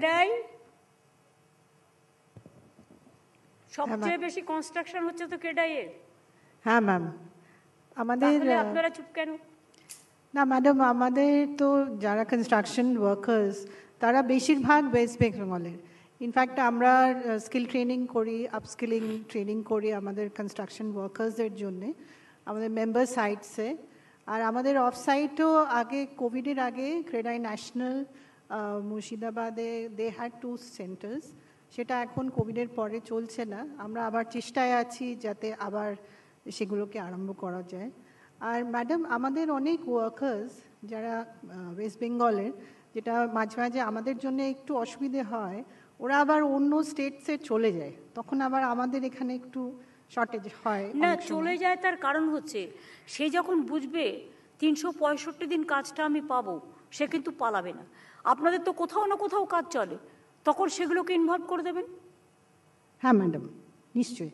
এটাই সবচেয়ে বেশি কনস্ট্রাকশন হচ্ছে তো কেডাইয়ের। হ্যাঁ ম্যাম, আমাদের আপনারা চুপ কেন? না ম্যাডাম, আমাদের তো যারা কনস্ট্রাকশন ওয়ার্কার্স তারা বেশিরভাগ ওয়েস্ট বেঙ্গলের। ইনফ্যাক্ট আমরা স্কিল ট্রেনিং করি, আপস্কিলিং ট্রেনিং করি আমাদের কনস্ট্রাকশন ওয়ার্কার্সদের জন্যে আমাদের মেম্বার সাইটসে। আর আমাদের অফ সাইটও আগে কোভিডের আগে ক্রেডাই ন্যাশনাল মুর্শিদাবাদে দে হ্যাড 2 সেন্টার্স, সেটা এখন কোভিডের পরে চলছে না। আমরা আবার চেষ্টায় আছি যাতে আবার সেগুলোকে আরম্ভ করা যায়। আর ম্যাডাম আমাদের অনেক ওয়ার্কার্স যারা ওয়েস্ট বেঙ্গলের, যেটা মাঝে মাঝে আমাদের জন্য একটু অসুবিধে হয়, ওরা আবার অন্য স্টেটসে চলে যায়, তখন আবার আমাদের এখানে একটু শর্টেজ হয়। না চলে যায় তার কারণ হচ্ছে সে যখন বুঝবে 365 দিন কাজটা আমি পাবো, সে কিন্তু পালাবে না। আপনাদের তো কোথাও না কোথাও কাজ চলে, তখন সেগুলোকে ইনভলভ করে দেবেন। হ্যাঁ ম্যাডাম, নিশ্চয়ই।